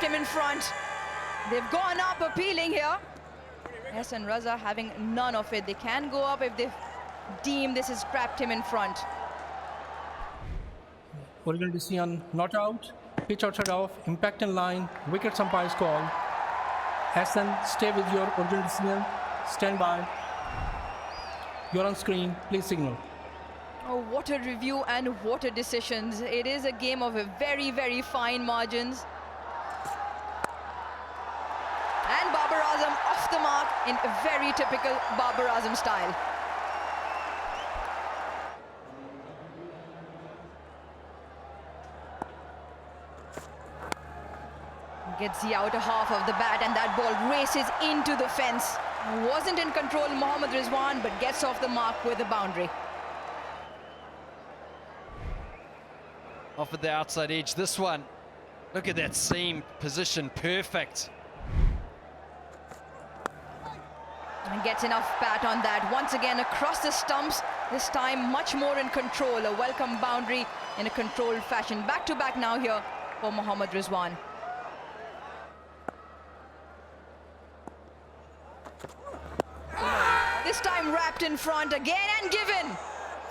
trapped him in front. They've gone up appealing here. Yes, and Raza having none of it. They can go up if they deem this has trapped him in front. Original decision, not out. Pitch outside off, impact in line, wicket umpire's call. Arslan, stay with your original decision. Stand by. You're on screen, please signal. Oh, what a review and what a decisions. It is a game of a very, very fine margins. And Babar Azam off the mark in a very typical Babar Azam style. Gets the outer half of the bat and that ball races into the fence. Wasn't in control, Mohammad Rizwan, but gets off the mark with a boundary. Off at the outside edge, this one. Look at that seam position, perfect. And gets enough bat on that. Once again across the stumps, this time much more in control. A welcome boundary in a controlled fashion. Back to back now here for Mohammad Rizwan. This time wrapped in front again and given.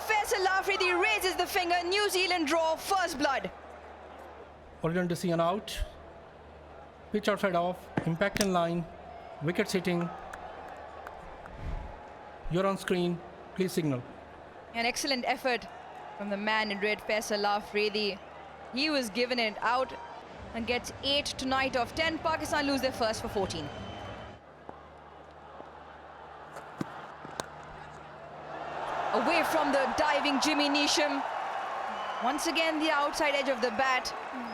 Faisal Afridi raises the finger. New Zealand draw first blood. Original decision out. Pitch outside off, impact in line, wicket sitting. You're on screen, please signal. An excellent effort from the man in red, Faisal Afridi. He was given it out and gets 8 tonight of 10. Pakistan lose their first for 14. Away from the diving Jimmy Neesham. Once again, the outside edge of the bat.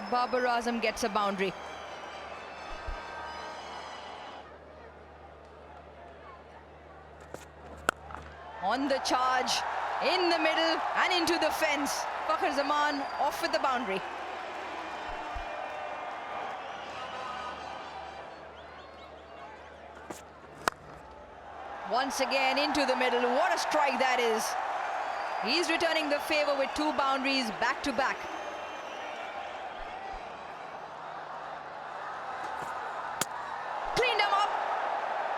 Babar Azam gets a boundary. On the charge, in the middle and into the fence. Fakhar Zaman off with the boundary. Once again into the middle. What a strike that is. He's returning the favor with 2 boundaries back to back. Cleaned him up.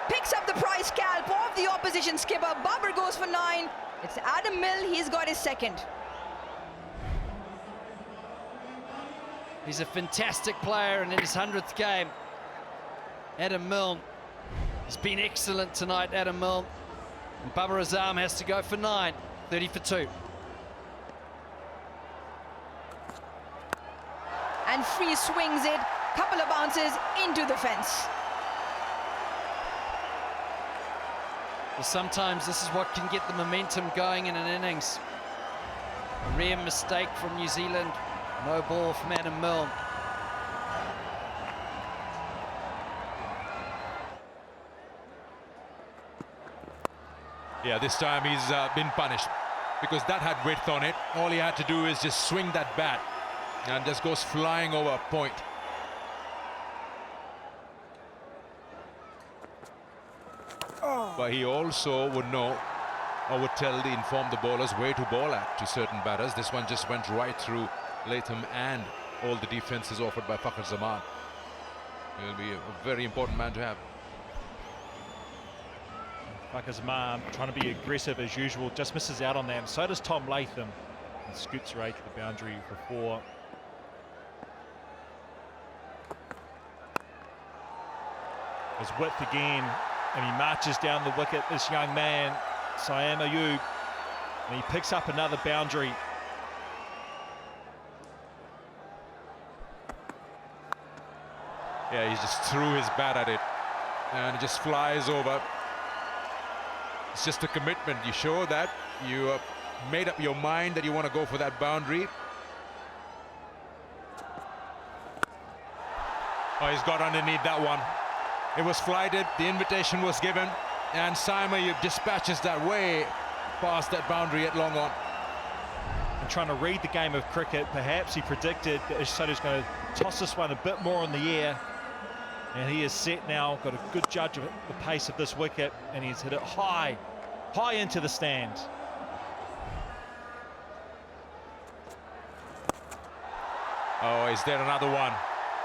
Picks up the prize scalp of the opposition skipper. Babar goes for 9. It's Adam Milne. He's got his second. He's a fantastic player, and in his 100th game, Adam Milne has been excellent tonight, Adam Milne. And Babar Azam has to go for 9, 30 for 2. And free swings it, couple of bounces into the fence. Well, sometimes this is what can get the momentum going in an innings. A rare mistake from New Zealand, no ball from Adam Milne. Yeah, this time he's been punished because that had width on it. All he had to do is just swing that bat and just goes flying over a point. But he also would know or would inform the bowlers where to bowl at to certain batters. This one just went right through Latham and all the defenses offered by Fakhar Zaman. He'll be a very important man to have. Fakhar Zaman trying to be aggressive as usual, just misses out on that. And so does Tom Latham. And scoots right to the boundary for 4. His width again, and he marches down the wicket, this young man, Siam Ayub, and he picks up another boundary. Yeah, he just threw his bat at it and it just flies over. It's just a commitment. You show that you made up your mind that you want to go for that boundary. Oh, he's got underneath that one. It was flighted, the invitation was given, and Saima dispatches that way past that boundary at long on. And trying to read the game of cricket, perhaps he predicted that Soto's going to toss this one a bit more in the air. And he is set now, got a good judge of the pace of this wicket, and he's hit it high into the stand. Oh, is there another one?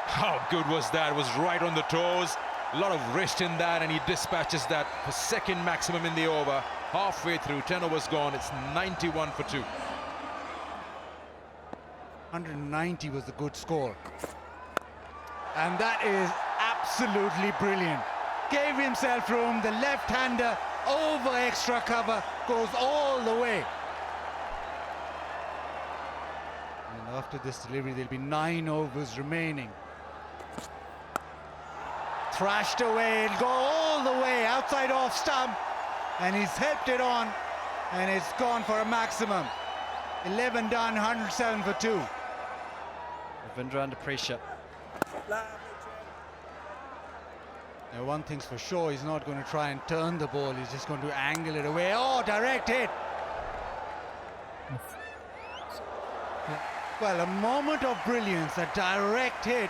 How good was that? It was right on the toes. A lot of wrist in that, and he dispatches that for second maximum in the over. Halfway through, 10 overs gone. It's 91 for 2. 190 was the good score. And that is absolutely brilliant. Gave himself room, the left-hander over extra cover, goes all the way. And after this delivery, there'll be 9 overs remaining. Thrashed away, it'll go all the way, outside off stump, and he's helped it on, and it's gone for a maximum. 11 done, 107 for 2. Ravindra under pressure. Now, one thing's for sure, he's not going to try and turn the ball, he's just going to angle it away. Oh, direct hit! Well, a moment of brilliance, a direct hit.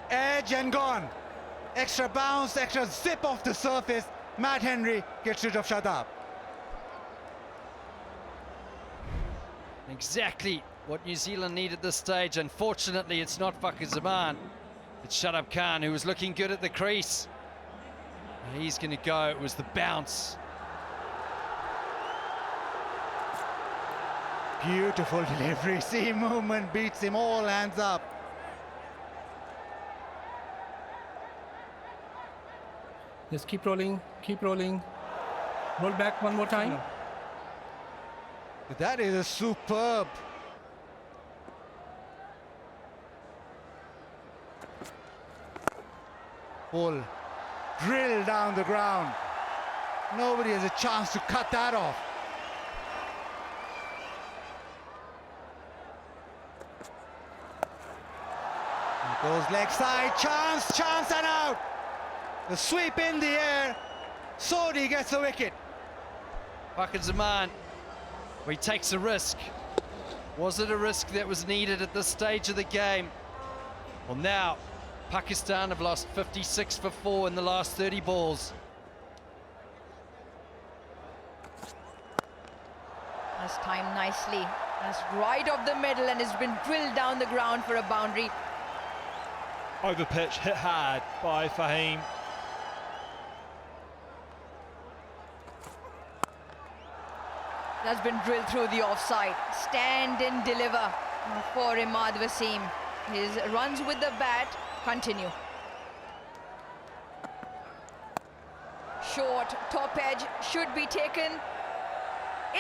Edge and gone. Extra bounce, extra zip off the surface. Matt Henry gets rid of Shadab. Exactly what New Zealand need at this stage. Unfortunately, it's not Fakhar Zaman. It's Shadab Khan, who was looking good at the crease. He's going to go. It was the bounce. Beautiful delivery. See movement beats him, all hands up. Just keep rolling, keep rolling. Roll back one more time. That is a superb. Ball drilled down the ground. Nobody has a chance to cut that off. Goes leg side, chance and out. The sweep in the air. Sodhi gets the wicket. Fakhar Zaman, where he takes a risk. Was it a risk that was needed at this stage of the game? Well, now Pakistan have lost 56 for 4 in the last 30 balls. Has timed nicely. That's right off the middle and has been drilled down the ground for a boundary. Over pitch, hit hard by Fahim. That's been drilled through the offside. Stand and deliver for Imad Wasim. His runs with the bat continue. Short, top edge, should be taken.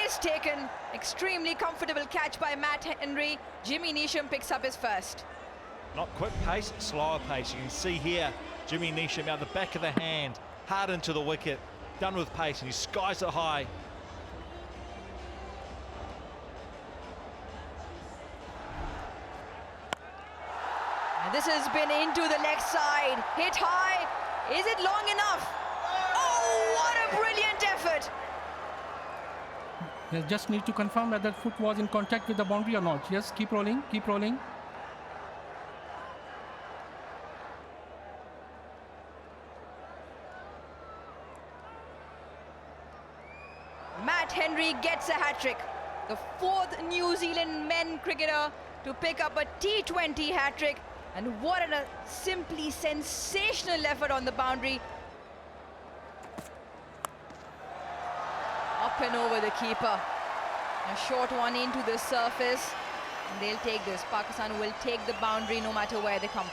Is taken. Extremely comfortable catch by Matt Henry. Jimmy Neesham picks up his first. Not quick pace, slower pace. You can see here, Jimmy Neesham out the back of the hand, hard into the wicket, done with pace, and he skies it high. And this has been into the leg side. Hit high. Is it long enough? Oh, what a brilliant effort. You just need to confirm whether the foot was in contact with the boundary or not. Yes, keep rolling, keep rolling. Matt Henry gets a hat-trick. The 4th New Zealand men cricketer to pick up a T20 hat-trick. And what a simply sensational effort on the boundary. Up and over the keeper. A short one into the surface. And they'll take this. Pakistan will take the boundary no matter where they come.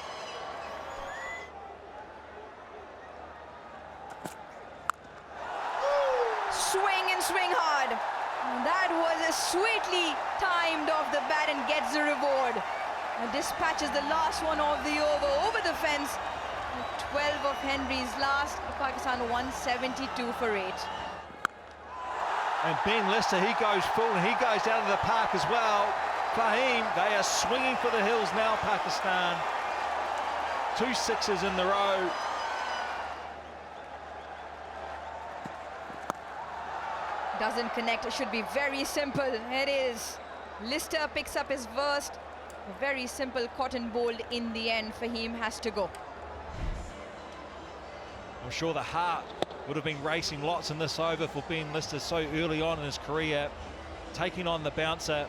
Swing and swing hard. That was a sweetly timed off the bat and gets the reward. And dispatches the last one of the over the fence. 12 of Henry's last. Pakistan 172 for 8. And Ben Lister, he goes full and he goes out of the park as well. Fahim, they are swinging for the hills now, Pakistan. 2 sixes in the row. Doesn't connect. It should be very simple. It is. Lister picks up his first. A very simple cotton bowled in the end. Fahim has to go. I'm sure the heart would have been racing lots in this over for Ben Lister so early on in his career, taking on the bouncer.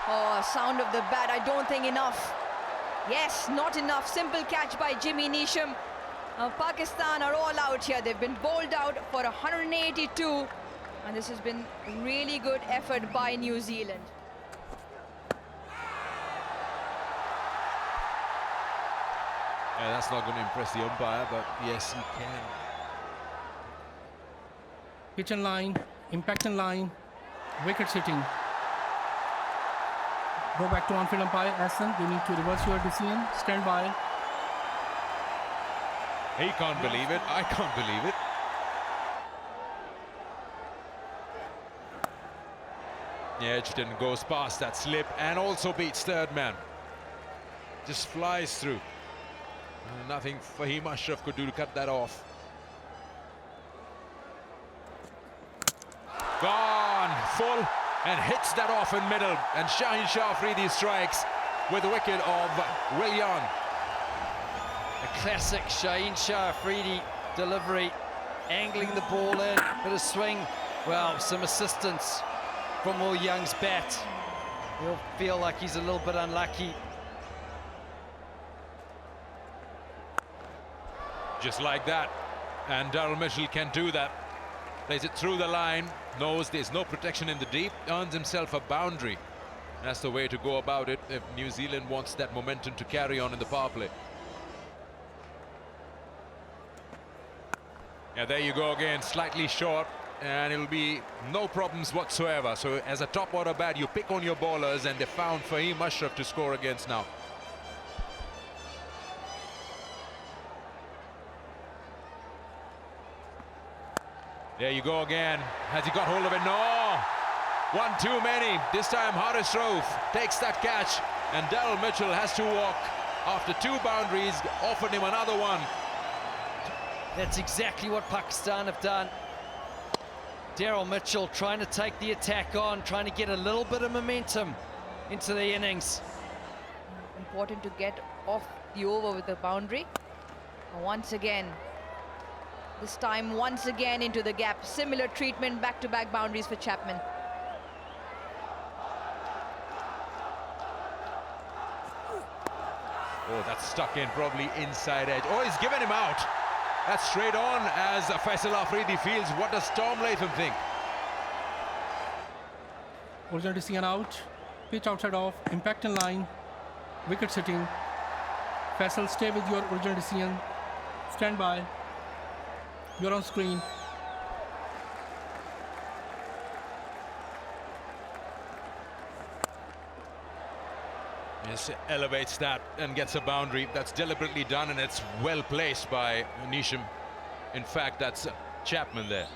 Oh, sound of the bat. I don't think enough. Yes, not enough. Simple catch by Jimmy Neesham. Pakistan are all out here. They've been bowled out for 182. And this has been really good effort by New Zealand. Yeah, that's not going to impress the umpire, but yes, he can. Pitch and line, impact and line, wicket sitting. Go back to on-field umpire, Arslan. You need to reverse your decision. Stand by. He can't believe it. I can't believe it. Yeah, Edgerton goes past that slip and also beats third man. Just flies through. Nothing Fahim Ashraf could do to cut that off. Gone full and hits that off in middle, and Shaheen Shah Afridi strikes with the wicket of Will Young. A classic Shaheen Shah Afridi delivery, angling the ball in, bit of swing. Well, some assistance from Will Young's bat. He'll feel like he's a little bit unlucky. Just like that, and Daryl Mitchell can do that. Plays it through the line, knows there's no protection in the deep, earns himself a boundary. That's the way to go about it if New Zealand wants that momentum to carry on in the power play. Yeah, there you go again, slightly short, and it'll be no problems whatsoever. So as a top order bat, you pick on your bowlers, and they found Fahim Ashraf to score against now. There you go again. Has he got hold of it? No! One too many. This time Haris Rauf takes that catch, and Daryl Mitchell has to walk after two boundaries, offered him another one. That's exactly what Pakistan have done. Daryl Mitchell trying to take the attack on, trying to get a little bit of momentum into the innings. Important to get off the over with the boundary. Once again, this time once again into the gap. Similar treatment, back-to-back boundaries for Chapman. Oh, that's stuck in, probably inside edge. Oh, he's given him out. That's straight on as Faisal Afridi feels. What does Tom Latham think? Original decision out. Pitch outside off. Impact and line. Wicket sitting. Faisal, stay with your original decision. Stand by. You're on screen. Yes, elevates that and gets a boundary. That's deliberately done, and it's well placed by Neesham. In fact, that's Chapman there.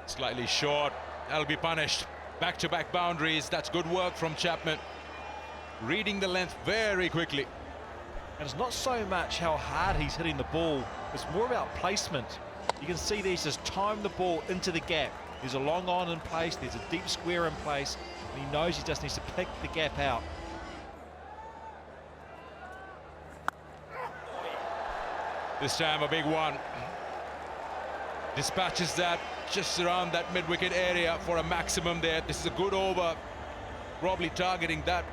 Slightly short. That'll be punished. Back-to-back boundaries. That's good work from Chapman. Reading the length very quickly. And it's not so much how hard he's hitting the ball, it's more about placement. You can see there he's just timed the ball into the gap. There's a long on in place, there's a deep square in place, and he knows he just needs to pick the gap out. This time a big one. Dispatches that just around that mid-wicket area for a maximum there. This is a good over, probably targeting that,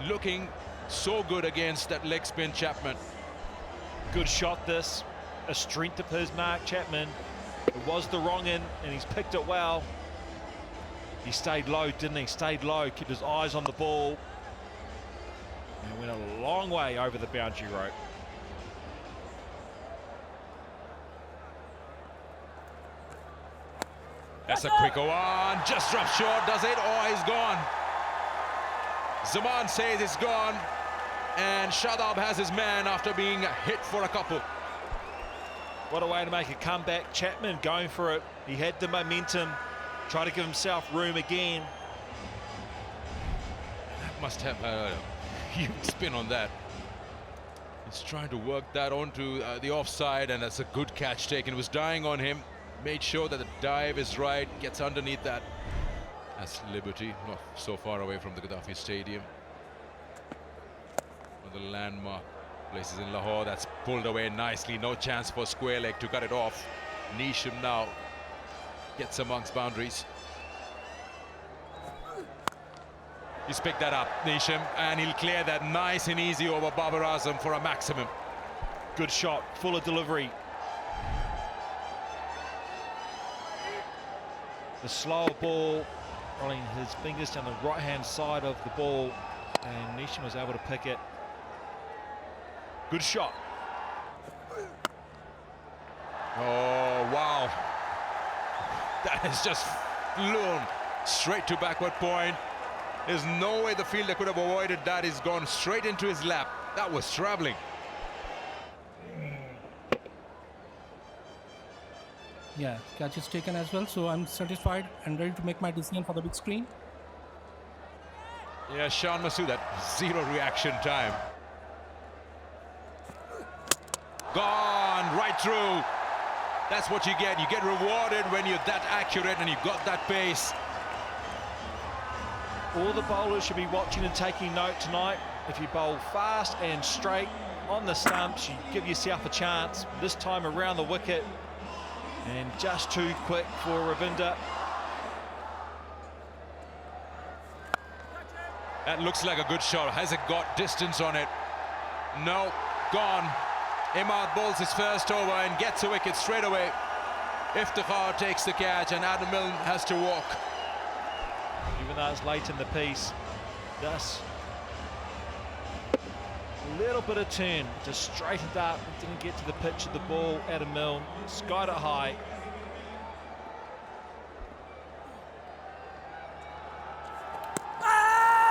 looking so good against that leg spin Chapman. Good shot this, a strength of his mark, Chapman. It was the wrong end, and he's picked it well. He stayed low, didn't he? Stayed low, kept his eyes on the ball. And went a long way over the boundary rope. That's a quicker one, just drops short, does it? Oh, he's gone. Zaman says it's gone, and Shadab has his man after being hit for a couple. What a way to make a comeback. Chapman going for it. He had the momentum, try to give himself room again. That must have a huge spin on that. He's trying to work that onto the offside, and that's a good catch taken. It was dying on him. Made sure that the dive is right, gets underneath that. That's Liberty, not so far away from the Gaddafi Stadium. One of the landmark places in Lahore. That's pulled away nicely. No chance for square leg to cut it off. Neesham now gets amongst boundaries. He's picked that up, Nisham, and he'll clear that nice and easy over Babar Azam for a maximum. Good shot, full of delivery. The slower ball, rolling his fingers down the right-hand side of the ball, and Nisham was able to pick it. Good shot. Oh, wow. That has just flown straight to backward point. There's no way the fielder could have avoided that. He's gone straight into his lap. That was traveling. Yeah, catch is taken as well, so I'm satisfied and ready to make my decision for the big screen. Yeah, Shan Masood, that zero reaction time. Gone right through. That's what you get. You get rewarded when you're that accurate and you've got that pace. All the bowlers should be watching and taking note tonight. If you bowl fast and straight on the stumps, you give yourself a chance. This time around the wicket, and just too quick for Ravinder. That looks like a good shot. Has it got distance on it? No, gone. Imad bowls his first over and gets a wicket straight away. Iftikhar takes the catch and Adam Milne has to walk. Even though it's late in the piece, just a little bit of turn, just straightened up, didn't get to the pitch of the ball. Adam Milne skied it high.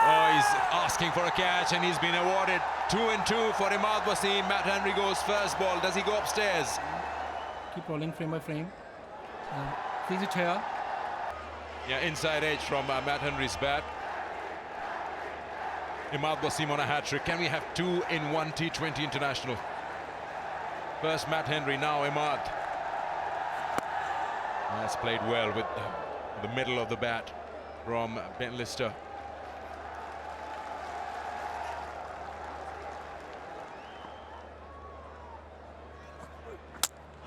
Oh, he's asking for a catch and he's been awarded 2 and 2 for Imad Wasim. Matt Henry goes first ball. Does he go upstairs? Keep rolling frame by frame. Freeze it here. Yeah, inside edge from Matt Henry's bat. Imad Wasim on a hat-trick. Can we have 2 in 1 T20 international? First Matt Henry, now Imad. That's played well with the middle of the bat from Ben Lister.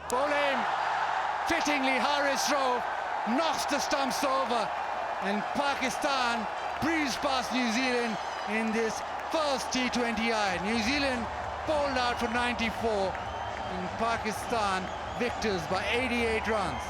Bowling, fittingly, Haris Rowe knocks the stumps over, and Pakistan breezed past New Zealand in this first T20I. New Zealand bowled out for 94, and Pakistan victors by 88 runs.